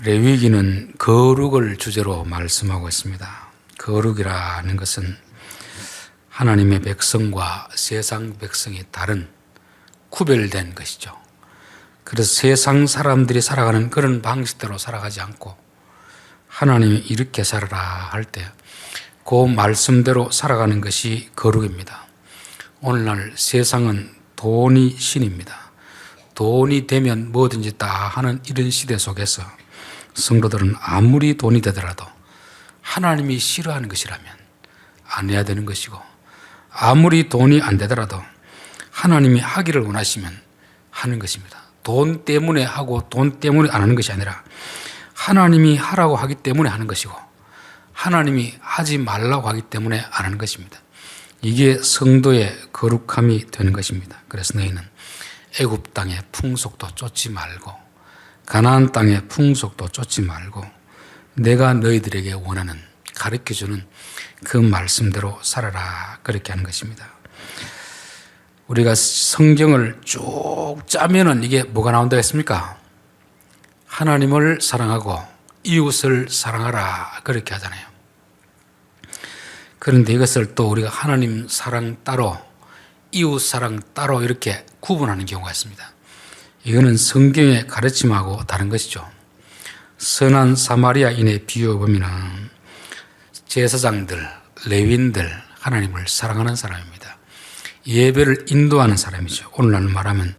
레위기는 거룩을 주제로 말씀하고 있습니다. 거룩이라는 것은 하나님의 백성과 세상 백성이 다른 구별된 것이죠. 그래서 세상 사람들이 살아가는 그런 방식대로 살아가지 않고 하나님이 이렇게 살아라 할 때 그 말씀대로 살아가는 것이 거룩입니다. 오늘날 세상은 돈이 신입니다. 돈이 되면 뭐든지 다 하는 이런 시대 속에서 성도들은 아무리 돈이 되더라도 하나님이 싫어하는 것이라면 안 해야 되는 것이고, 아무리 돈이 안 되더라도 하나님이 하기를 원하시면 하는 것입니다. 돈 때문에 하고 돈 때문에 안 하는 것이 아니라 하나님이 하라고 하기 때문에 하는 것이고, 하나님이 하지 말라고 하기 때문에 안 하는 것입니다. 이게 성도의 거룩함이 되는 것입니다. 그래서 너희는 애굽 땅의 풍속도 쫓지 말고 가나안 땅의 풍속도 쫓지 말고 내가 너희들에게 원하는, 가르쳐주는 그 말씀대로 살아라, 그렇게 하는 것입니다. 우리가 성경을 쭉 짜면은 이게 뭐가 나온다고 했습니까? 하나님을 사랑하고 이웃을 사랑하라, 그렇게 하잖아요. 그런데 이것을 또 우리가 하나님 사랑 따로 이웃 사랑 따로 이렇게 구분하는 경우가 있습니다. 이거는 성경의 가르침하고 다른 것이죠. 선한 사마리아인의 비유에 보면 제사장들, 레위인들, 하나님을 사랑하는 사람입니다. 예배를 인도하는 사람이죠. 오늘날 말하면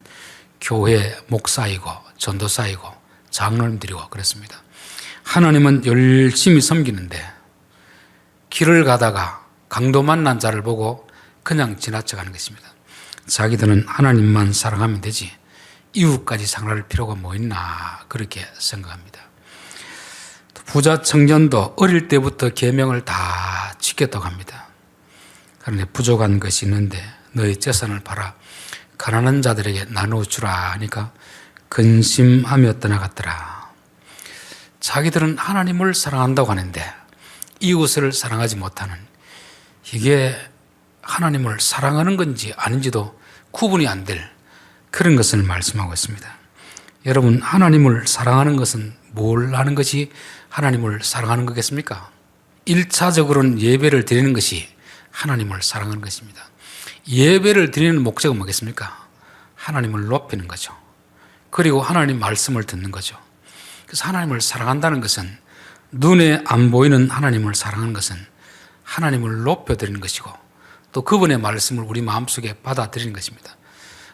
교회 목사이고 전도사이고 장로님들이고 그렇습니다. 하나님은 열심히 섬기는데 길을 가다가 강도 만난 자를 보고 그냥 지나쳐가는 것입니다. 자기들은 하나님만 사랑하면 되지 이웃까지 사랑할 필요가 뭐 있나, 그렇게 생각합니다. 부자 청년도 어릴 때부터 계명을 다 지켰다고 합니다. 그런데 부족한 것이 있는데 너희 재산을 팔아 가난한 자들에게 나누어 주라 하니까 근심하며 떠나갔더라. 자기들은 하나님을 사랑한다고 하는데 이웃을 사랑하지 못하는, 이게 하나님을 사랑하는 건지 아닌지도 구분이 안 될 그런 것을 말씀하고 있습니다. 여러분, 하나님을 사랑하는 것은 뭘 하는 것이 하나님을 사랑하는 거겠습니까? 1차적으로는 예배를 드리는 것이 하나님을 사랑하는 것입니다. 예배를 드리는 목적은 뭐겠습니까? 하나님을 높이는 거죠. 그리고 하나님 말씀을 듣는 거죠. 그래서 하나님을 사랑한다는 것은, 눈에 안 보이는 하나님을 사랑하는 것은 하나님을 높여드리는 것이고 또 그분의 말씀을 우리 마음속에 받아들이는 것입니다.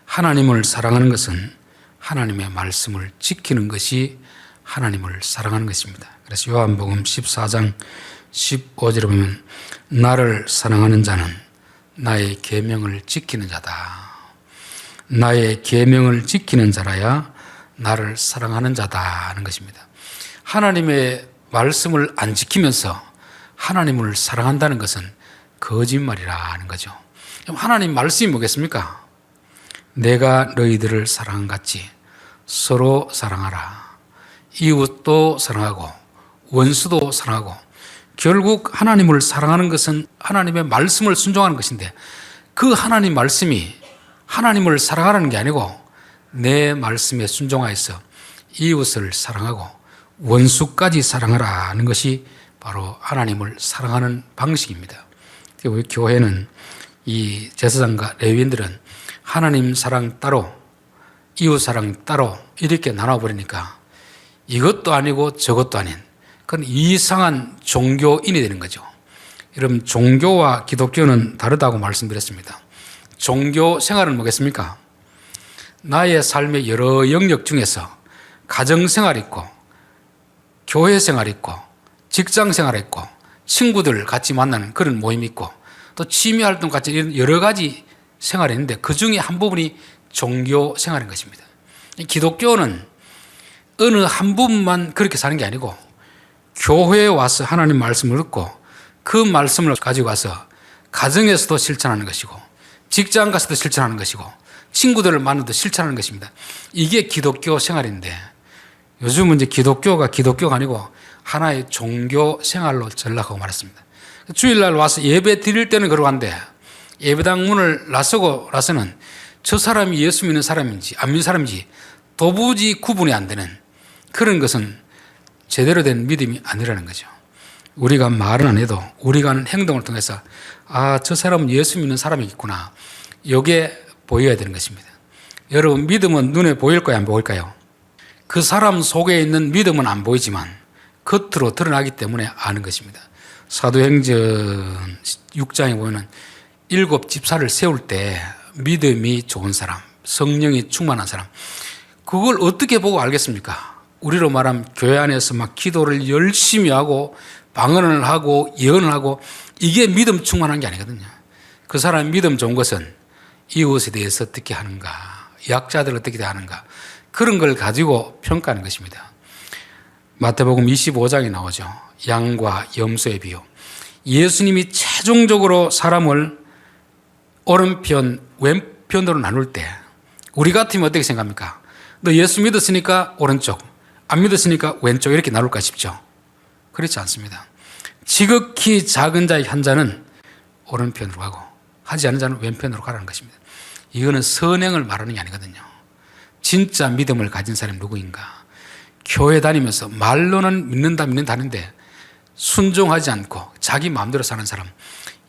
하나님을 사랑하는 것은 하나님의 말씀을 지키는 것이 하나님을 사랑하는 것입니다. 그래서 요한복음 14장 15절에 보면 나를 사랑하는 자는 나의 계명을 지키는 자다. 나의 계명을 지키는 자라야 나를 사랑하는 자다 하는 것입니다. 하나님의 말씀을 안 지키면서 하나님을 사랑한다는 것은 거짓말이라는 거죠. 그럼 하나님 말씀이 뭐겠습니까? 내가 너희들을 사랑한 같이 서로 사랑하라. 이웃도 사랑하고 원수도 사랑하고. 결국 하나님을 사랑하는 것은 하나님의 말씀을 순종하는 것인데, 그 하나님 말씀이 하나님을 사랑하라는 게 아니고 내 말씀에 순종하여서 이웃을 사랑하고 원수까지 사랑하라는 것이 바로 하나님을 사랑하는 방식입니다. 우리 교회는 이 제사장과 레위인들은 하나님 사랑 따로 이웃 사랑 따로 이렇게 나눠버리니까 이것도 아니고 저것도 아닌 그런 이상한 종교인이 되는 거죠. 여러분, 종교와 기독교는 다르다고 말씀드렸습니다. 종교 생활은 뭐겠습니까? 나의 삶의 여러 영역 중에서 가정생활 있고 교회 생활 있고 직장 생활 있고 친구들 같이 만나는 그런 모임이 있고 또 취미활동 같이 이런 여러 가지 생활이 있는데 그 중에 한 부분이 종교 생활인 것입니다. 기독교는 어느 한 부분만 그렇게 사는 게 아니고 교회에 와서 하나님 말씀을 듣고 그 말씀을 가지고 와서 가정에서도 실천하는 것이고 직장 가서도 실천하는 것이고 친구들을 만나도 실천하는 것입니다. 이게 기독교 생활인데 요즘은 이제 기독교가 아니고 하나의 종교 생활로 전락하고 말았습니다. 주일날 와서 예배 드릴 때는 그러한데 예배당 문을 나서는 저 사람이 예수 믿는 사람인지 안 믿는 사람인지 도무지 구분이 안 되는 그런 것은 제대로 된 믿음이 아니라는 거죠. 우리가 말은 안 해도 우리가 하는 행동을 통해서 저 사람은 예수 믿는 사람이겠구나. 이게 보여야 되는 것입니다. 여러분, 믿음은 눈에 보일까요, 안 보일까요? 그 사람 속에 있는 믿음은 안 보이지만 겉으로 드러나기 때문에 아는 것입니다. 사도행전 6장에 보면 7 집사를 세울 때 믿음이 좋은 사람, 성령이 충만한 사람, 그걸 어떻게 보고 알겠습니까? 우리로 말하면 교회 안에서 막 기도를 열심히 하고 방언을 하고 예언을 하고, 이게 믿음 충만한 게 아니거든요. 그 사람의 믿음 좋은 것은 이웃에 대해서 어떻게 하는가, 약자들 어떻게 대하는가, 그런 걸 가지고 평가하는 것입니다. 마태복음 25장에 나오죠. 양과 염소의 비유. 예수님이 최종적으로 사람을 오른편, 왼편으로 나눌 때 우리 같으면 어떻게 생각합니까? 너 예수 믿었으니까 오른쪽, 안 믿었으니까 왼쪽, 이렇게 나눌까 싶죠. 그렇지 않습니다. 지극히 작은 자의 한 자는 오른편으로 가고 하지 않은 자는 왼편으로 가라는 것입니다. 이거는 선행을 말하는 게 아니거든요. 진짜 믿음을 가진 사람이 누구인가? 교회 다니면서 말로는 믿는다 하는데 순종하지 않고 자기 마음대로 사는 사람,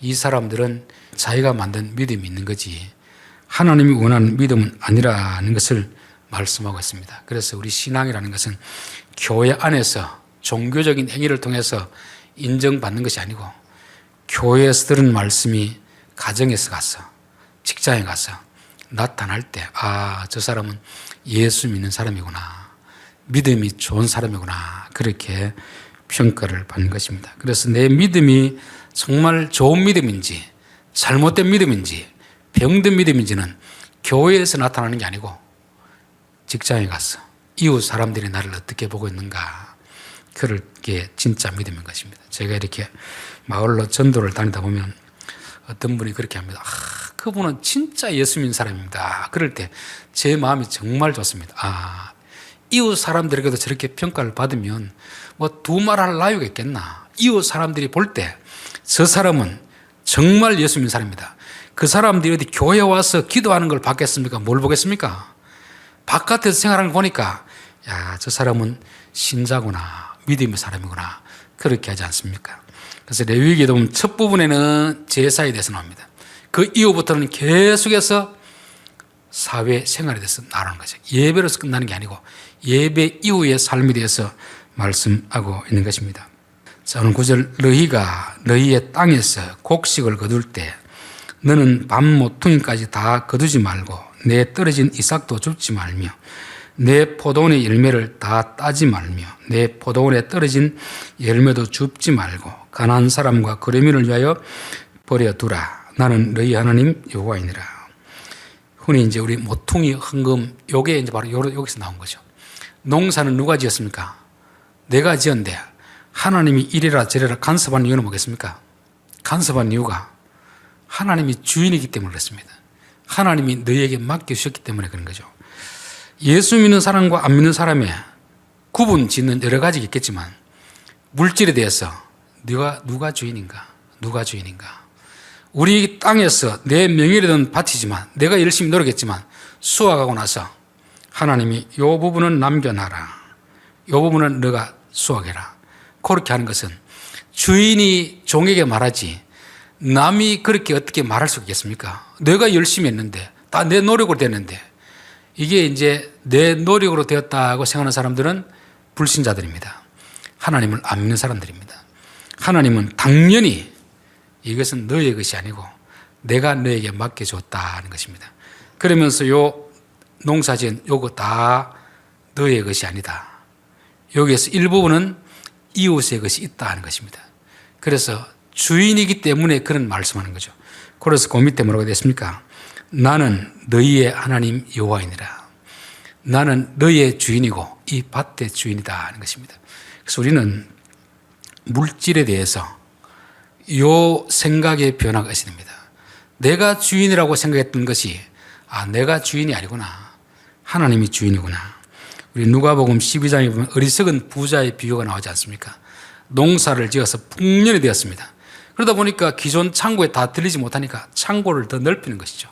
이 사람들은 자기가 만든 믿음이 있는 거지 하나님이 원하는 믿음은 아니라는 것을 말씀하고 있습니다. 그래서 우리 신앙이라는 것은 교회 안에서 종교적인 행위를 통해서 인정받는 것이 아니고, 교회에서 들은 말씀이 가정에서 가서, 직장에 가서 나타날 때 저 사람은 예수 믿는 사람이구나, 믿음이 좋은 사람이구나, 그렇게 평가를 받는 것입니다. 그래서 내 믿음이 정말 좋은 믿음인지 잘못된 믿음인지 병든 믿음인지는 교회에서 나타나는 게 아니고 직장에 가서 이웃 사람들이 나를 어떻게 보고 있는가, 그렇게 진짜 믿음인 것입니다. 제가 이렇게 마을로 전도를 다니다 보면 어떤 분이 그렇게 합니다. 그분은 진짜 예수 믿는 사람입니다. 그럴 때 제 마음이 정말 좋습니다. 이웃 사람들에게도 저렇게 평가를 받으면 뭐 두말할 나위가 있겠나. 이웃 사람들이 볼 때 저 사람은 정말 예수 믿는 사람입니다. 그 사람들이 어디 교회에 와서 기도하는 걸 봤겠습니까? 뭘 보겠습니까? 바깥에서 생활하는 걸 보니까 저 사람은 신자구나, 믿음의 사람이구나, 그렇게 하지 않습니까? 그래서 레위기에 보면 첫 부분에는 제사에 대해서 나옵니다. 그 이후부터는 계속해서 사회 생활에 대해서 나오는 거죠. 예배로서 끝나는 게 아니고 예배 이후의 삶에 대해서 말씀하고 있는 것입니다. 자, 오늘 9절, 너희가 너희의 땅에서 곡식을 거둘 때 너는 밤 모퉁이까지 다 거두지 말고 내 떨어진 이삭도 줍지 말며 내 포도원의 열매를 다 따지 말며 내 포도원에 떨어진 열매도 줍지 말고 가난한 사람과 거류민을 위하여 버려두라. 나는 너희 하나님 여호와이니라. 흔히 이제 우리 모퉁이, 헌금, 요게 이제 바로 여기서 나온 거죠. 농사는 누가 지었습니까? 내가 지었는데 하나님이 이래라 저래라 간섭한 이유는 뭐겠습니까? 간섭한 이유가 하나님이 주인이기 때문에 그렇습니다. 하나님이 너희에게 맡겨주셨기 때문에 그런 거죠. 예수 믿는 사람과 안 믿는 사람의 구분 짓는 여러 가지가 있겠지만 물질에 대해서 누가 주인인가? 누가 주인인가? 우리 땅에서 내 명예를 바치지만 내가 열심히 노력했지만 수확하고 나서 하나님이 이 부분은 남겨놔라, 이 부분은 너가 수확해라, 그렇게 하는 것은 주인이 종에게 말하지 남이 그렇게 어떻게 말할 수 있겠습니까? 내가 열심히 했는데 다 내 노력으로 됐는데, 이게 이제 내 노력으로 되었다고 생각하는 사람들은 불신자들입니다. 하나님을 안 믿는 사람들입니다. 하나님은 당연히 이것은 너의 것이 아니고 내가 너에게 맡겨줬다는 것입니다. 그러면서 요 농사지은 요거 다 너의 것이 아니다. 여기에서 일부분은 이웃의 것이 있다 하는 것입니다. 그래서 주인이기 때문에 그런 말씀하는 거죠. 그래서 그 밑에 뭐라고 되어 있습니까? 나는 너희의 하나님 여호와이니라. 나는 너희의 주인이고 이 밭의 주인이다 하는 것입니다. 그래서 우리는 물질에 대해서 요 생각의 변화가 있어야 됩니다. 내가 주인이라고 생각했던 것이 내가 주인이 아니구나, 하나님이 주인이구나. 우리 누가복음 12장에 보면 어리석은 부자의 비유가 나오지 않습니까? 농사를 지어서 풍년이 되었습니다. 그러다 보니까 기존 창고에 다 들리지 못하니까 창고를 더 넓히는 것이죠.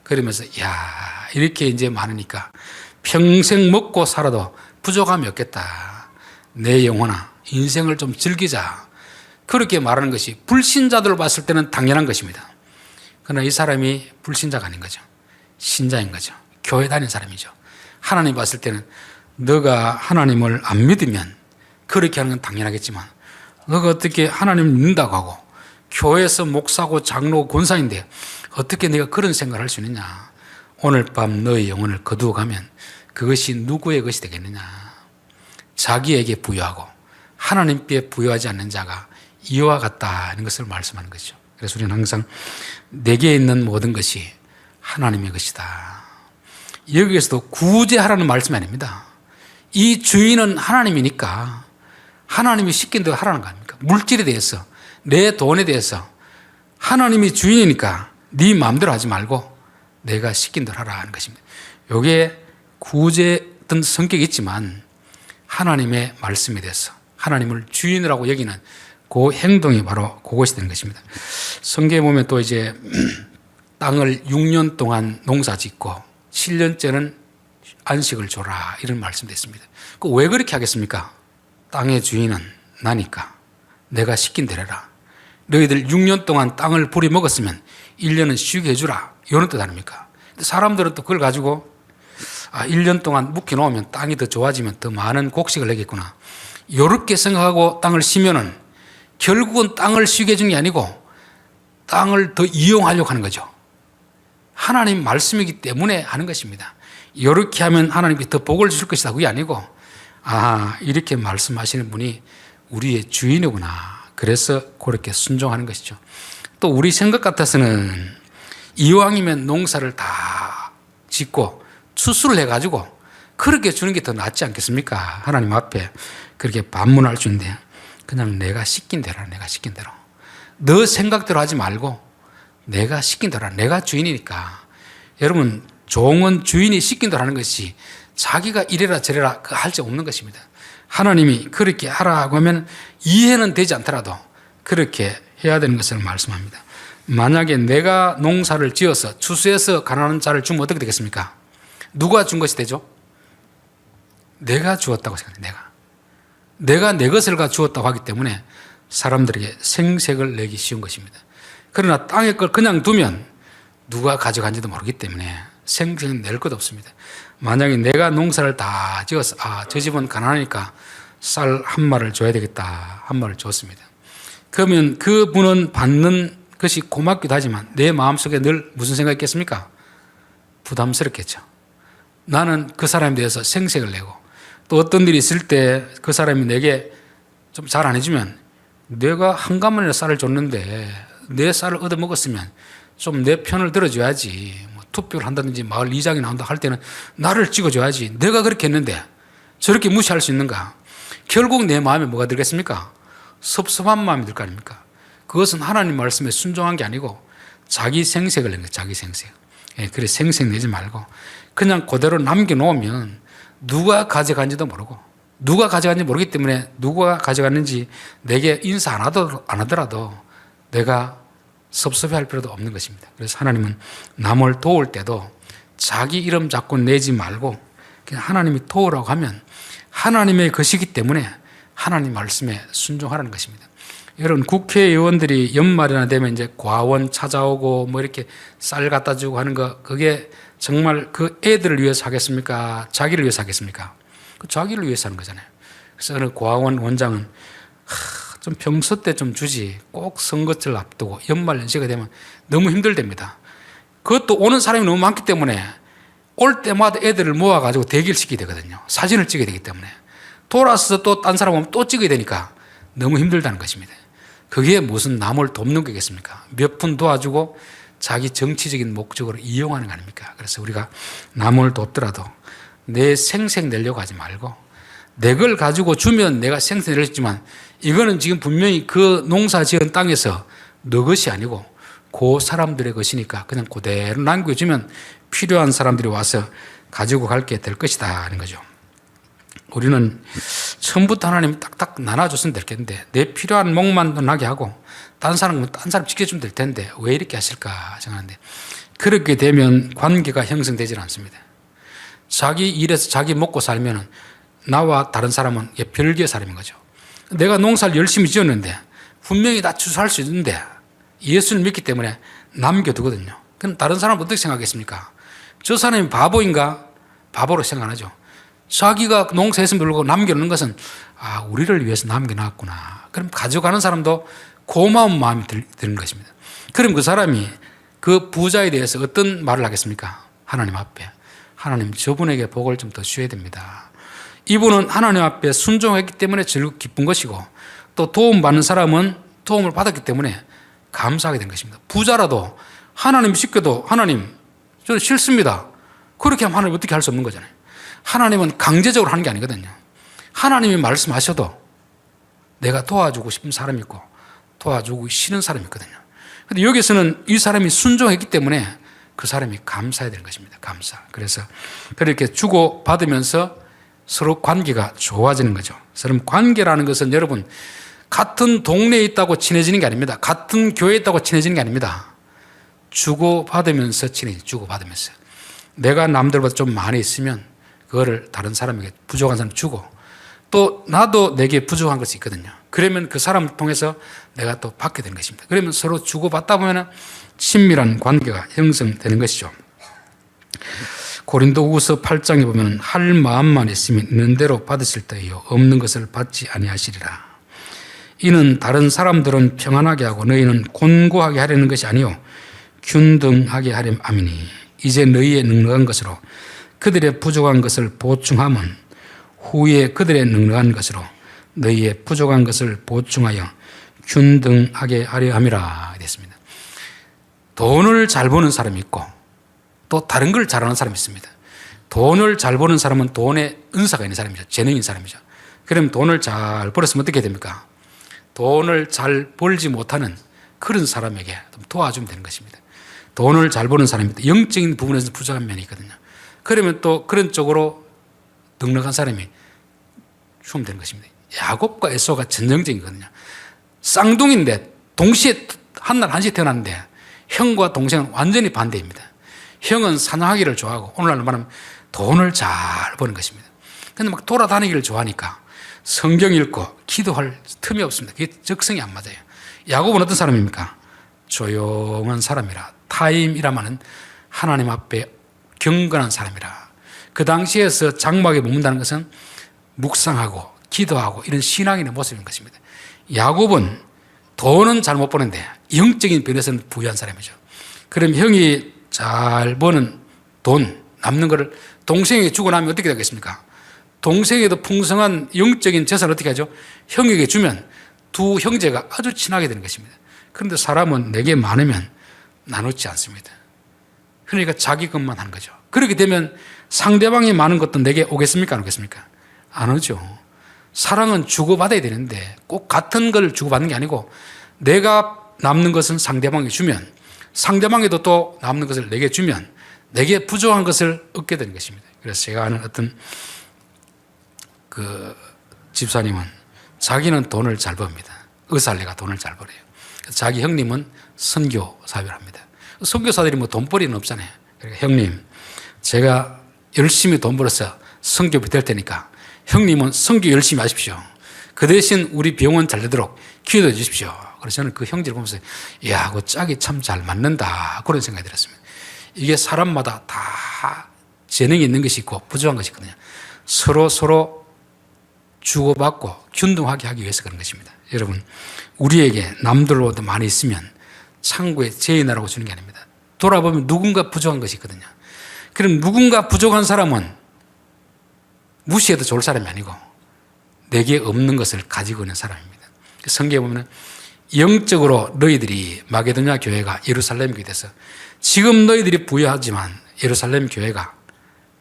그러면서 이렇게 이제 많으니까 평생 먹고 살아도 부족함이 없겠다. 내 영혼아 인생을 좀 즐기자. 그렇게 말하는 것이 불신자들을 봤을 때는 당연한 것입니다. 그러나 이 사람이 불신자가 아닌 거죠. 신자인 거죠. 교회 다니는 사람이죠. 하나님 봤을 때는 너가 하나님을 안 믿으면 그렇게 하는 건 당연하겠지만 너가 어떻게 하나님을 믿는다고 하고 교회에서 목사고 장로고 권사인데 어떻게 내가 그런 생각을 할 수 있느냐. 오늘 밤 너의 영혼을 거두어 가면 그것이 누구의 것이 되겠느냐. 자기에게 부여하고 하나님께 부여하지 않는 자가 이와 같다는 것을 말씀하는 것이죠. 그래서 우리는 항상 내게 있는 모든 것이 하나님의 것이다. 여기에서도 구제하라는 말씀이 아닙니다. 이 주인은 하나님이니까 하나님이 시킨 대로 하라는 거 아닙니까? 물질에 대해서, 내 돈에 대해서 하나님이 주인이니까 네 마음대로 하지 말고 내가 시킨 대로 하라 하는 것입니다. 이게 구제든 성격이 있지만 하나님의 말씀에 대해서 하나님을 주인이라고 여기는 그 행동이 바로 그것이 되는 것입니다. 성경에 보면 또 이제 땅을 6년 동안 농사 짓고 7년째는 안식을 줘라 이런 말씀도 있습니다. 왜 그렇게 하겠습니까? 땅의 주인은 나니까 내가 시킨 대로 해라. 너희들 6년 동안 땅을 부려먹었으면 1년은 쉬게 해주라. 이런 뜻 아닙니까? 사람들은 또 그걸 가지고 1년 동안 묵혀놓으면 땅이 더 좋아지면 더 많은 곡식을 내겠구나. 이렇게 생각하고 땅을 쉬면은 결국은 땅을 쉬게 해준 게 아니고 땅을 더 이용하려고 하는 거죠. 하나님 말씀이기 때문에 하는 것입니다. 이렇게 하면 하나님께 더 복을 주실 것이다. 그게 아니고 이렇게 말씀하시는 분이 우리의 주인이구나. 그래서 그렇게 순종하는 것이죠. 또 우리 생각 같아서는 이왕이면 농사를 다 짓고 추수를 해가지고 그렇게 주는 게 더 낫지 않겠습니까? 하나님 앞에 그렇게 반문할 수 있는데 그냥 내가 시킨 대로 하라. 내가 시킨 대로. 너 생각대로 하지 말고 내가 시킨 대로 하라. 내가 주인이니까. 여러분 종은 주인이 시킨 대로 하는 것이 자기가 이래라 저래라 할 수 없는 것입니다. 하나님이 그렇게 하라고 하면 이해는 되지 않더라도 그렇게 해야 되는 것을 말씀합니다. 만약에 내가 농사를 지어서 추수해서 가난한 자를 주면 어떻게 되겠습니까? 누가 준 것이 되죠? 내가 주었다고 생각해요. 내가 내 것을 주었다고 하기 때문에 사람들에게 생색을 내기 쉬운 것입니다. 그러나 땅의 걸 그냥 두면 누가 가져간지도 모르기 때문에 생색을 낼 것도 없습니다. 만약에 내가 농사를 다 지어서 저 집은 가난하니까 쌀 한 마를 줘야 되겠다. 한 마를 줬습니다. 그러면 그분은 받는 것이 고맙기도 하지만 내 마음속에 늘 무슨 생각이 있겠습니까? 부담스럽겠죠. 나는 그 사람에 대해서 생색을 내고 또 어떤 일이 있을 때 그 사람이 내게 좀 잘 안 해주면 내가 한 가문이나 쌀을 줬는데 내 쌀을 얻어먹었으면 좀 내 편을 들어줘야지. 투표를 한다든지 마을 이장이 나온다 할 때는 나를 찍어줘야지. 내가 그렇게 했는데 저렇게 무시할 수 있는가? 결국 내 마음에 뭐가 들겠습니까? 섭섭한 마음이 들 거 아닙니까? 그것은 하나님 말씀에 순종한 게 아니고 자기 생색을 낸 거예요. 자기 생색. 그래 생색 내지 말고 그냥 그대로 남겨놓으면 누가 가져간지도 모르고 누가 가져간지 모르기 때문에 누가 가져갔는지 내게 인사 안 하더라도 내가 섭섭해할 필요도 없는 것입니다. 그래서 하나님은 남을 도울 때도 자기 이름 자꾸 내지 말고 그냥 하나님이 도우라고 하면 하나님의 것이기 때문에 하나님 말씀에 순종하라는 것입니다. 여러분 국회의원들이 연말이나 되면 이제 과원 찾아오고 이렇게 쌀 갖다 주고 하는 거 그게 정말 그 애들을 위해서 하겠습니까? 자기를 위해서 하겠습니까? 자기를 위해서 하는 거잖아요. 그래서 어느 과원 원장은 좀 평소 때 좀 주지 꼭 선거철 앞두고 연말 연시가 되면 너무 힘들답니다. 그것도 오는 사람이 너무 많기 때문에 올 때마다 애들을 모아가지고 대기를 시키게 되거든요. 사진을 찍어야 되기 때문에 돌아서 또 딴 사람 오면 또 찍어야 되니까 너무 힘들다는 것입니다. 그게 무슨 남을 돕는 거겠습니까? 몇 푼 도와주고 자기 정치적인 목적으로 이용하는 거 아닙니까? 그래서 우리가 남을 돕더라도 내 생색 내려고 하지 말고 내 걸 가지고 주면 내가 생색 내렸지만 이거는 지금 분명히 그 농사 지은 땅에서 너 것이 아니고 그 사람들의 것이니까 그냥 그대로 남겨주면 필요한 사람들이 와서 가지고 갈게 될 것이다 하는 거죠. 우리는 처음부터 하나님이 딱딱 나눠줬으면 될 텐데 내 필요한 목만 나게 하고 딴 사람 지켜주면 될 텐데 왜 이렇게 하실까 생각하는데 그렇게 되면 관계가 형성되질 않습니다. 자기 일에서 자기 먹고 살면은 나와 다른 사람은 별개의 사람인 거죠. 내가 농사를 열심히 지었는데 분명히 다 추수할 수 있는데 예수를 믿기 때문에 남겨두거든요. 그럼 다른 사람은 어떻게 생각하겠습니까? 저 사람이 바보인가? 바보로 생각하죠. 자기가 농사에서 물고 남겨놓는 것은 우리를 위해서 남겨놨구나. 그럼 가져가는 사람도 고마운 마음이 드는 것입니다. 그럼 그 사람이 그 부자에 대해서 어떤 말을 하겠습니까? 하나님 앞에. 하나님, 저분에게 복을 좀 더 주셔야 됩니다. 이분은 하나님 앞에 순종했기 때문에 즐겁고 기쁜 것이고, 또 도움받는 사람은 도움을 받았기 때문에 감사하게 된 것입니다. 부자라도 하나님 시켜도 하나님, 저는 싫습니다. 그렇게 하면 하나님 어떻게 할 수 없는 거잖아요. 하나님은 강제적으로 하는 게 아니거든요. 하나님이 말씀하셔도 내가 도와주고 싶은 사람이 있고 도와주고 싫은 사람이 있거든요. 근데 여기서는 이 사람이 순종했기 때문에 그 사람이 감사해야 되는 것입니다. 감사. 그래서 그렇게 주고 받으면서 서로 관계가 좋아지는 거죠. 서로 관계라는 것은 여러분 같은 동네에 있다고 친해지는 게 아닙니다. 같은 교회에 있다고 친해지는 게 아닙니다. 주고 받으면서 친해지죠. 주고 받으면서. 내가 남들보다 좀 많이 있으면 그거를 다른 사람에게 부족한 사람 주고, 또 나도 내게 부족한 것이 있거든요. 그러면 그 사람을 통해서 내가 또 받게 되는 것입니다. 그러면 서로 주고받다 보면 친밀한 관계가 형성되는 것이죠. 고린도후서 8장에 보면 할 마음만 있으면 있는 대로 받으실 때요 없는 것을 받지 아니하시리라. 이는 다른 사람들은 평안하게 하고 너희는 곤고하게 하려는 것이 아니요 균등하게 하려 함이니 이제 너희의 넉넉한 것으로 그들의 부족한 것을 보충함은 후에 그들의 넉넉한 것으로 너희의 부족한 것을 보충하여 균등하게 하려 함이라 됐습니다. 돈을 잘 버는 사람이 있고 또 다른 걸 잘하는 사람이 있습니다. 돈을 잘 버는 사람은 돈에 은사가 있는 사람이죠. 재능인 사람이죠. 그럼 돈을 잘 벌었으면 어떻게 됩니까? 돈을 잘 벌지 못하는 그런 사람에게 도와주면 되는 것입니다. 돈을 잘 버는 사람이 영적인 부분에서 부족한 면이 있거든요. 그러면 또 그런 쪽으로 넉넉한 사람이 주면 되는 것입니다. 야곱과 에서가 전형적이거든요. 쌍둥이인데 동시에 한날 한시에 태어났는데 형과 동생은 완전히 반대입니다. 형은 사냥하기를 좋아하고 오늘날 말하면 돈을 잘 버는 것입니다. 근데 막 돌아다니기를 좋아하니까 성경 읽고 기도할 틈이 없습니다. 그게 적성이 안 맞아요. 야곱은 어떤 사람입니까? 조용한 사람이라, 타임이라마는 하나님 앞에 경건한 사람이라. 그 당시에서 장막에 머문다는 것은 묵상하고 기도하고 이런 신앙인의 모습인 것입니다. 야곱은 돈은 잘 못 버는데 영적인 면에서는 부유한 사람이죠. 그럼 형이 잘 버는 돈, 남는 것을 동생에게 주고 나면 어떻게 되겠습니까? 동생에도 풍성한 영적인 재산을 어떻게 하죠? 형에게 주면 두 형제가 아주 친하게 되는 것입니다. 그런데 사람은 내게 많으면 나누지 않습니다. 그러니까 자기 것만 하는 거죠. 그렇게 되면 상대방이 많은 것도 내게 오겠습니까? 안 오겠습니까? 안 오죠. 사랑은 주고받아야 되는데 꼭 같은 걸 주고받는 게 아니고 내가 남는 것은 상대방에게 주면 상대방에도 또 남는 것을 내게 주면 내게 부족한 것을 얻게 되는 것입니다. 그래서 제가 아는 어떤 그 집사님은 자기는 돈을 잘 법니다. 의사할래가 돈을 잘 벌어요. 자기 형님은 선교 사업을 합니다. 선교사들이 뭐 돈벌이는 없잖아요. 그러니까 형님, 제가 열심히 돈 벌어서 선교비 될 테니까 형님은 선교 열심히 하십시오. 그 대신 우리 병원 잘 되도록 기도해 주십시오. 그래서 저는 그 형제를 보면서 이야, 그 짝이 참 잘 맞는다. 그런 생각이 들었습니다. 이게 사람마다 다 재능이 있는 것이 있고 부족한 것이 있거든요. 서로 주고받고 균등하게 하기 위해서 그런 것입니다. 여러분, 우리에게 남들보다 많이 있으면 창고에 재인하라고 주는 게 아닙니다. 돌아보면 누군가 부족한 것이 있거든요. 그럼 누군가 부족한 사람은 무시해도 좋을 사람이 아니고 내게 없는 것을 가지고 있는 사람입니다. 성경에 보면 영적으로 너희들이 마게도냐 교회가 예루살렘 교회에 대해서 지금 너희들이 부유하지만 예루살렘 교회가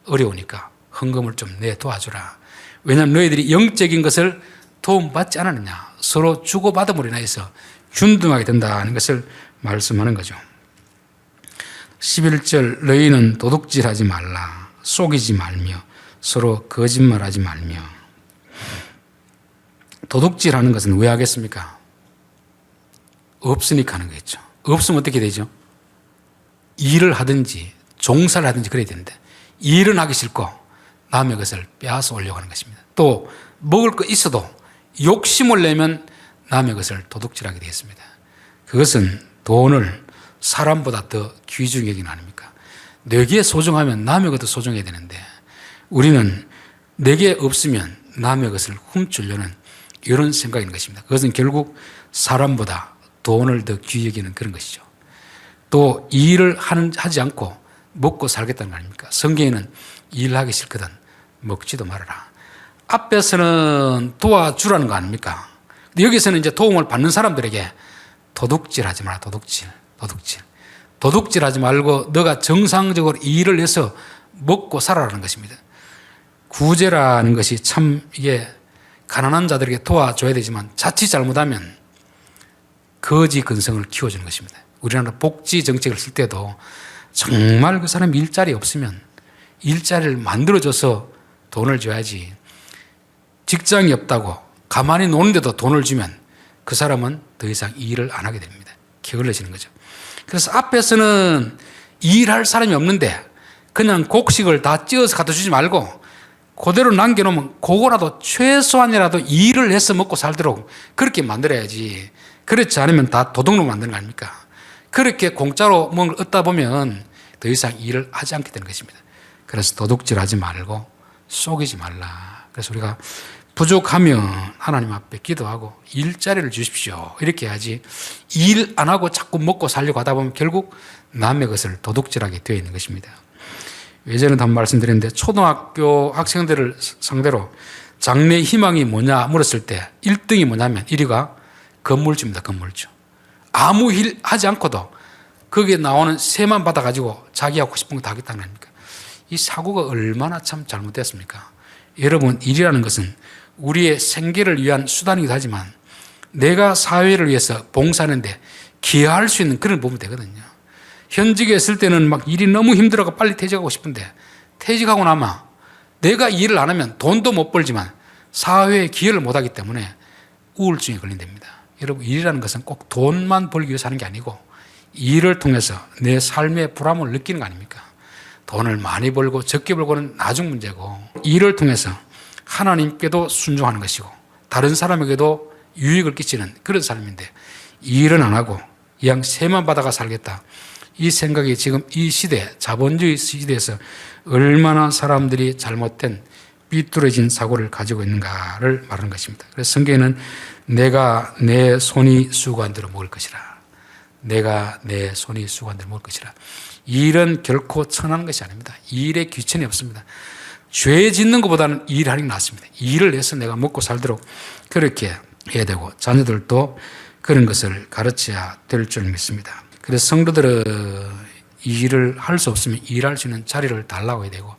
어려우니까 헌금을 좀 내 도와주라. 왜냐하면 너희들이 영적인 것을 도움받지 않았느냐. 서로 주고받음으로 인해서 균등하게 된다는 것을 말씀하는 거죠. 11절 너희는 도둑질하지 말라. 속이지 말며 서로 거짓말하지 말며. 도둑질하는 것은 왜 하겠습니까? 없으니까 하는 거겠죠. 없으면 어떻게 되죠? 일을 하든지 종사를 하든지 그래야 되는데 일은 하기 싫고 남의 것을 빼앗아 오려고 하는 것입니다. 또 먹을 거 있어도 욕심을 내면 남의 것을 도둑질하게 되겠습니다. 그것은 돈을 사람보다 더 귀중히 여기는 아닙니까? 내게 소중하면 남의 것도 소중해야 되는데 우리는 내게 없으면 남의 것을 훔치려는 이런 생각인 것입니다. 그것은 결국 사람보다 돈을 더 귀히 여기는 그런 것이죠. 또 일을 하지 않고 먹고 살겠다는 거 아닙니까? 성경에는 일하기 싫거든 먹지도 말아라. 앞에서는 도와주라는 거 아닙니까? 근데 여기서는 이제 도움을 받는 사람들에게 도둑질 하지 마라. 도둑질 하지 말고 너가 정상적으로 일을 해서 먹고 살아라는 것입니다. 구제라는 것이 참 이게 가난한 자들에게 도와줘야 되지만 자칫 잘못하면 거지 근성을 키워주는 것입니다. 우리나라 복지 정책을 쓸 때도 정말 그 사람 일자리 없으면 일자리를 만들어줘서 돈을 줘야지, 직장이 없다고 가만히 노는데도 돈을 주면 그 사람은 더 이상 일을 안 하게 됩니다. 게을러지는 거죠. 그래서 앞에서는 일할 사람이 없는데 그냥 곡식을 다 찧어서 갖다 주지 말고 그대로 남겨놓으면 그거라도 최소한이라도 일을 해서 먹고 살도록 그렇게 만들어야지. 그렇지 않으면 다 도둑놈 만드는 거 아닙니까? 그렇게 공짜로 뭔가를 얻다 보면 더 이상 일을 하지 않게 되는 것입니다. 그래서 도둑질하지 말고 속이지 말라. 그래서 우리가 부족하면 하나님 앞에 기도하고 일자리를 주십시오 이렇게 해야지, 일 안 하고 자꾸 먹고 살려고 하다 보면 결국 남의 것을 도둑질하게 되어 있는 것입니다. 예전에도 한번 말씀드렸는데 초등학교 학생들을 상대로 장래 희망이 뭐냐 물었을 때 1등이 뭐냐면 1위가 건물주입니다. 건물주. 아무 일 하지 않고도 거기에 나오는 세만 받아가지고 자기 하고 싶은 거 다 하겠다는 겁니까? 이 사고가 얼마나 참 잘못됐습니까? 여러분, 일이라는 것은 우리의 생계를 위한 수단이기도 하지만 내가 사회를 위해서 봉사하는데 기여할 수 있는 그런 부분이 되거든요. 현직에 있을 때는 막 일이 너무 힘들어서 빨리 퇴직하고 싶은데 퇴직하고 나면 내가 일을 안 하면 돈도 못 벌지만 사회에 기여를 못 하기 때문에 우울증에 걸린답니다. 여러분, 일이라는 것은 꼭 돈만 벌기 위해서 하는 게 아니고 일을 통해서 내 삶의 보람을 느끼는 거 아닙니까? 돈을 많이 벌고 적게 벌고는 나중 문제고, 일을 통해서 하나님께도 순종하는 것이고 다른 사람에게도 유익을 끼치는 그런 삶인데 일은 안 하고 그냥 세만 받아가 살겠다, 이 생각이 지금 이 시대, 자본주의 시대에서 얼마나 사람들이 잘못된 삐뚤어진 사고를 가지고 있는가를 말하는 것입니다. 그래서 성경에는 내가 내 손이 수고한 대로 먹을 것이라, 내가 내 손이 수고한 대로 먹을 것이라. 일은 결코 천한 것이 아닙니다. 일에 귀천이 없습니다. 죄 짓는 것보다는 일하는 게 낫습니다. 일을 해서 내가 먹고 살도록 그렇게 해야 되고 자녀들도 그런 것을 가르쳐야 될 줄 믿습니다. 그래서 성도들은 일을 할 수 없으면 일할 수 있는 자리를 달라고 해야 되고,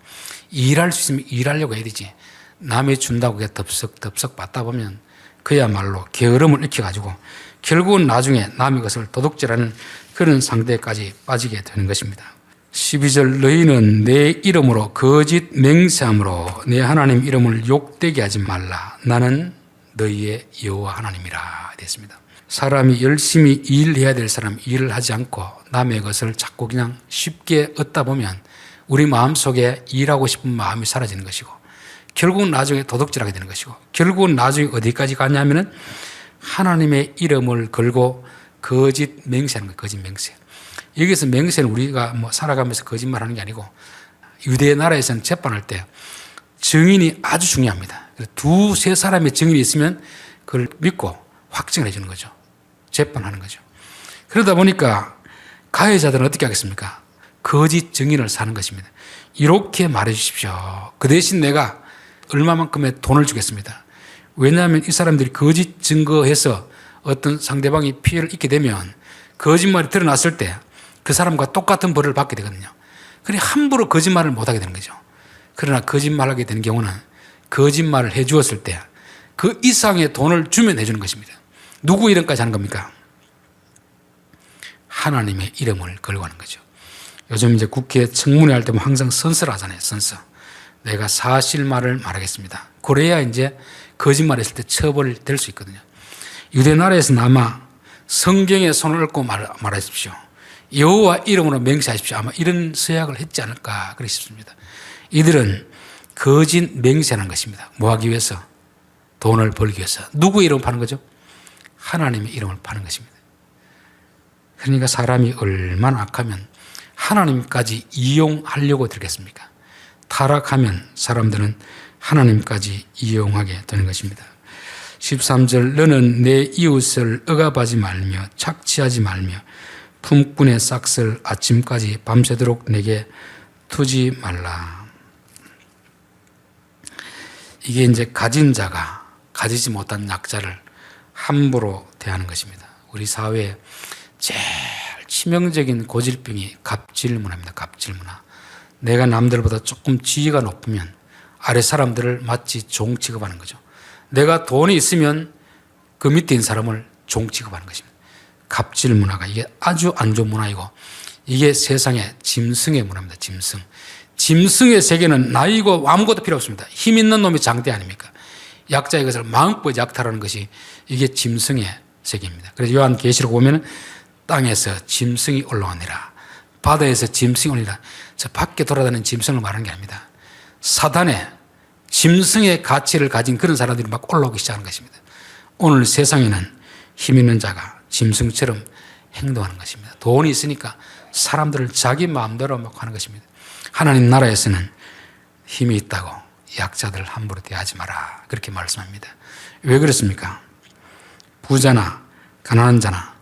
일할 수 있으면 일하려고 해야 되지, 남이 준다고 덥석 받다 보면 그야말로 게으름을 익혀가지고 결국은 나중에 남의 것을 도둑질하는 그런 상태까지 빠지게 되는 것입니다. 12절, 너희는 내 이름으로 거짓 맹세함으로 내 하나님 이름을 욕되게 하지 말라. 나는 너희의 여호와 하나님이라 됐습니다. 사람이 열심히 일해야 될 사람 일을 하지 않고 남의 것을 자꾸 그냥 쉽게 얻다 보면 우리 마음속에 일하고 싶은 마음이 사라지는 것이고 결국은 나중에 도둑질하게 되는 것이고 결국은 나중에 어디까지 가냐면은 하나님의 이름을 걸고 거짓 맹세하는 거예요. 거짓 맹세. 여기서 맹세는 우리가 뭐 살아가면서 거짓말하는 게 아니고 유대 나라에서는 재판할 때 증인이 아주 중요합니다. 두세 사람의 증인이 있으면 그걸 믿고 확증을 해주는 거죠. 재판하는 거죠. 그러다 보니까 가해자들은 어떻게 하겠습니까? 거짓 증인을 사는 것입니다. 이렇게 말해 주십시오. 그 대신 내가 얼마만큼의 돈을 주겠습니다. 왜냐하면 이 사람들이 거짓 증거해서 어떤 상대방이 피해를 입게 되면 거짓말이 드러났을 때 그 사람과 똑같은 벌을 받게 되거든요. 그러니 함부로 거짓말을 못하게 되는 거죠. 그러나 거짓말하게 되는 경우는 거짓말을 해 주었을 때 그 이상의 돈을 주면 해주는 것입니다. 누구 이름까지 하는 겁니까? 하나님의 이름을 걸고 하는 거죠. 요즘 이제 국회 청문회 할 때 항상 선서를 하잖아요. 선서. 내가 사실말을 말하겠습니다. 그래야 이제 거짓말했을 때 처벌될 수 있거든요. 유대 나라에서는 아마 성경에 손을 얹고 말하십시오. 여호와 이름으로 맹세하십시오. 아마 이런 서약을 했지 않을까 그렇게 싶습니다. 이들은 거짓 맹세하는 것입니다. 뭐 하기 위해서? 돈을 벌기 위해서. 누구의 이름을 파는 거죠? 하나님의 이름을 파는 것입니다. 그러니까 사람이 얼마나 악하면 하나님까지 이용하려고 들겠습니까? 타락하면 사람들은 하나님까지 이용하게 되는 것입니다. 13절 너는 내 이웃을 억압하지 말며 착취하지 말며 품꾼의 싹을 아침까지 밤새도록 내게 두지 말라. 이게 이제 가진 자가 가지지 못한 약자를 함부로 대하는 것입니다. 우리 사회에 제일 치명적인 고질병이 갑질 문화입니다. 갑질 문화. 내가 남들보다 조금 지위가 높으면 아래 사람들을 마치 종 취급하는 거죠. 내가 돈이 있으면 그 밑에 있는 사람을 종 취급하는 것입니다. 갑질 문화가 이게 아주 안 좋은 문화이고 이게 세상의 짐승의 문화입니다. 짐승. 짐승의 세계는 나이고 아무것도 필요 없습니다. 힘 있는 놈이 장대 아닙니까? 약자의 것을 마음껏 약탈하는 것이 이게 짐승의 세계입니다. 그래서 요한계시록 보면 땅에서 짐승이 올라오니라. 바다에서 짐승이 올리라. 저 밖에 돌아다니는 짐승을 말하는 게 아닙니다. 사단의 짐승의 가치를 가진 그런 사람들이 막 올라오기 시작하는 것입니다. 오늘 세상에는 힘 있는 자가 짐승처럼 행동하는 것입니다. 돈이 있으니까 사람들을 자기 마음대로 막 하는 것입니다. 하나님 나라에서는 힘이 있다고 약자들을 함부로 대하지 마라. 그렇게 말씀합니다. 왜 그렇습니까? 부자나 가난한 자나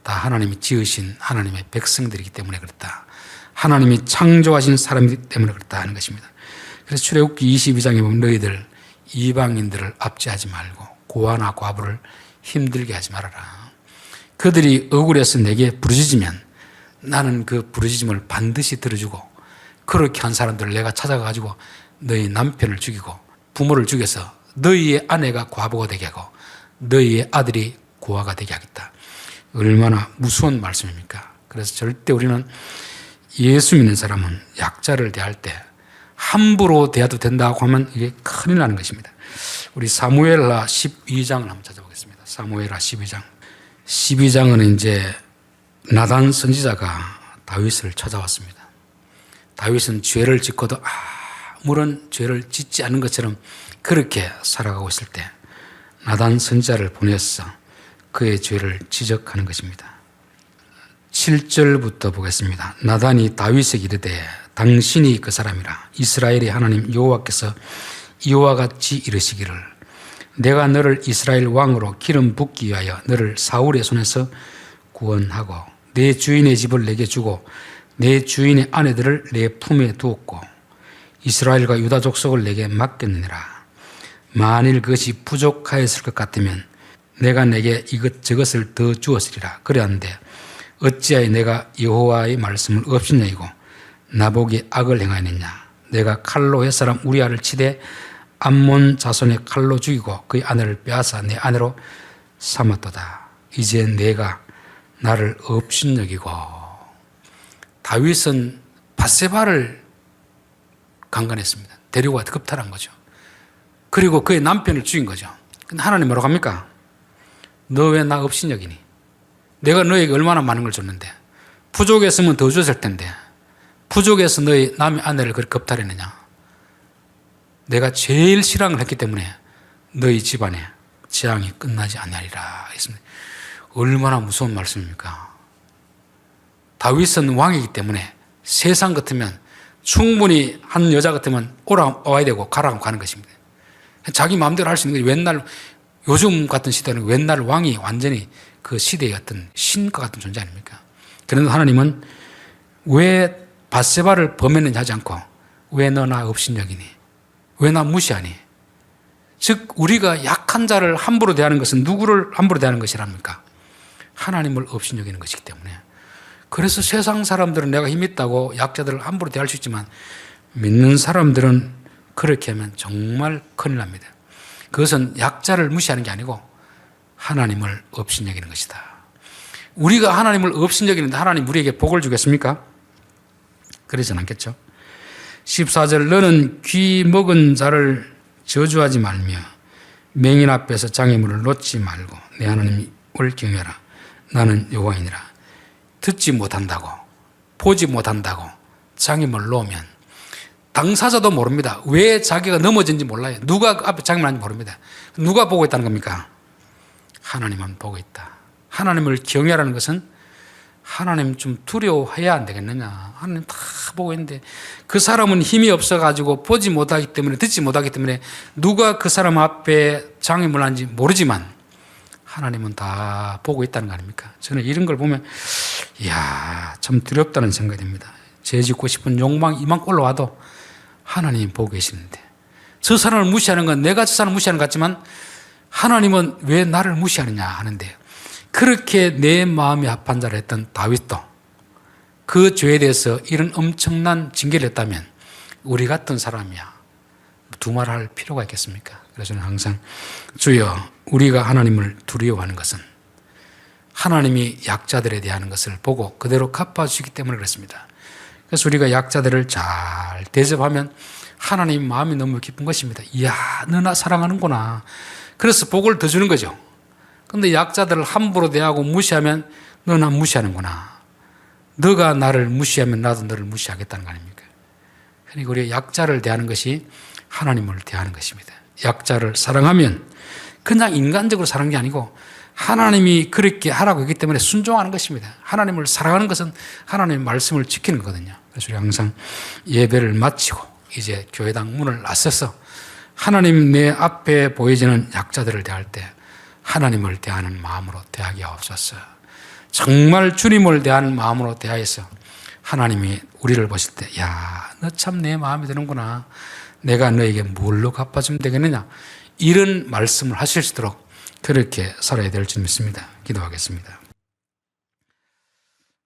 다 하나님이 지으신 하나님의 백성들이기 때문에 그렇다. 하나님이 창조하신 사람이기 때문에 그렇다 하는 것입니다. 그래서 출애굽기 22장에 보면 너희들 이방인들을 압제하지 말고 고아나 과부를 힘들게 하지 말아라. 그들이 억울해서 내게 부르짖으면 나는 그 부르짖음을 반드시 들어주고 그렇게 한 사람들을 내가 찾아가지고 너희 남편을 죽이고 부모를 죽여서 너희의 아내가 과부가 되게 하고 너희의 아들이 고아가 되게 하겠다. 얼마나 무서운 말씀입니까? 그래서 절대 우리는 예수 믿는 사람은 약자를 대할 때 함부로 대해도 된다고 하면 이게 큰일 나는 것입니다. 우리 사무엘하 12장을 한번 찾아보겠습니다. 사무엘하 12장. 12장은 이제 나단 선지자가 다윗을 찾아왔습니다. 다윗은 죄를 짓고도 아무런 죄를 짓지 않은 것처럼 그렇게 살아가고 있을 때 나단 선지자를 보내서 그의 죄를 지적하는 것입니다. 7절부터 보겠습니다. 나단이 다윗에게 이르되 당신이 그 사람이라. 이스라엘의 하나님 여호와께서 이와 같이 이르시기를 내가 너를 이스라엘 왕으로 기름 붓기 위하여 너를 사울의 손에서 구원하고 내 주인의 집을 내게 주고 내 주인의 아내들을 내 품에 두었고 이스라엘과 유다 족속을 내게 맡겼느니라. 만일 그것이 부족하였을 것 같으면 내가 내게 이것저것을 더 주었으리라. 그래한데 어찌하여 내가 여호와의 말씀을 업신여기고 나보기에 악을 행하였느냐. 내가 칼로 옛사람 우리아를 치되 암몬 자손의 칼로 죽이고 그의 아내를 빼앗아 내 아내로 삼았도다. 이제 내가 나를 업신여기고. 다윗은 밧세바를 강간했습니다. 데리고 와서 겁탈한 거죠. 그리고 그의 남편을 죽인 거죠. 근데 하나님 뭐라고 합니까? 너 왜 나 업신여기니? 내가 너에게 얼마나 많은 걸 줬는데 부족했으면 더 줬을 텐데 부족해서 너희 남의 아내를 그렇게 겁탈했느냐? 내가 제일 싫어하는 걸 했기 때문에 너희 집안에 재앙이 끝나지 않으리라 했습니다. 얼마나 무서운 말씀입니까? 다윗은 왕이기 때문에 세상 같으면 충분히 한 여자 같으면 와야 되고 가라고 가는 것입니다. 자기 마음대로 할 수 있는 거지. 웬날 요즘 같은 시대는 웬날 왕이 완전히 그 시대의 어떤 신과 같은 존재 아닙니까? 그런데 하나님은 왜 밧세바를 범했는지 하지 않고 왜 너 나 업신여기니? 왜 나 무시하니? 즉 우리가 약한 자를 함부로 대하는 것은 누구를 함부로 대하는 것이랍니까? 하나님을 업신여기는 것이기 때문에. 그래서 세상 사람들은 내가 힘 있다고 약자들을 함부로 대할 수 있지만 믿는 사람들은 그렇게 하면 정말 큰일 납니다. 그것은 약자를 무시하는 게 아니고 하나님을 업신여기는 것이다. 우리가 하나님을 업신여기는데 하나님 우리에게 복을 주겠습니까? 그러진 않겠죠. 14절 너는 귀 먹은 자를 저주하지 말며 맹인 앞에서 장애물을 놓지 말고 내 하나님을 경외하라. 나는 여호와이니라. 듣지 못한다고 보지 못한다고 장애물을 놓으면 당사자도 모릅니다. 왜 자기가 넘어진지 몰라요. 누가 앞에 장면하는지 모릅니다. 누가 보고 있다는 겁니까? 하나님만 보고 있다. 하나님을 경외하라는 것은 하나님 좀 두려워해야 안 되겠느냐. 하나님 다 보고 있는데 그 사람은 힘이 없어가지고 보지 못하기 때문에 듣지 못하기 때문에 누가 그 사람 앞에 장애물 하는지 모르지만 하나님은 다 보고 있다는 거 아닙니까? 저는 이런 걸 보면 이야 참 두렵다는 생각이 듭니다. 죄 짓고 싶은 욕망 이만큼 올라와도 하나님이 보고 계시는데 저 사람을 무시하는 건 내가 저 사람을 무시하는 것 같지만 하나님은 왜 나를 무시하느냐 하는데 그렇게 내 마음이 합한 자를 했던 다윗도 그 죄에 대해서 이런 엄청난 징계를 했다면 우리 같은 사람이야 두말할 필요가 있겠습니까? 그래서 저는 항상 주여 우리가 하나님을 두려워하는 것은 하나님이 약자들에 대한 것을 보고 그대로 갚아주시기 때문에 그렇습니다. 그래서 우리가 약자들을 잘 대접하면 하나님 마음이 너무 기쁜 것입니다. 이야 너 나 사랑하는구나. 그래서 복을 더 주는 거죠. 그런데 약자들을 함부로 대하고 무시하면 너 나 무시하는구나. 너가 나를 무시하면 나도 너를 무시하겠다는 거 아닙니까? 그러니까 우리 약자를 대하는 것이 하나님을 대하는 것입니다. 약자를 사랑하면 그냥 인간적으로 사랑하는 게 아니고 하나님이 그렇게 하라고 했기 때문에 순종하는 것입니다. 하나님을 사랑하는 것은 하나님의 말씀을 지키는 거거든요. 그래서 우리 항상 예배를 마치고 이제 교회당 문을 나서서 하나님 내 앞에 보여지는 약자들을 대할 때 하나님을 대하는 마음으로 대하게 하옵소서. 정말 주님을 대하는 마음으로 대하여서 하나님이 우리를 보실 때 야, 너 참 내 마음에 드는구나. 내가 너에게 뭘로 갚아주면 되겠느냐. 이런 말씀을 하실 수 있도록 그렇게 살아야 될 줄 믿습니다. 기도하겠습니다.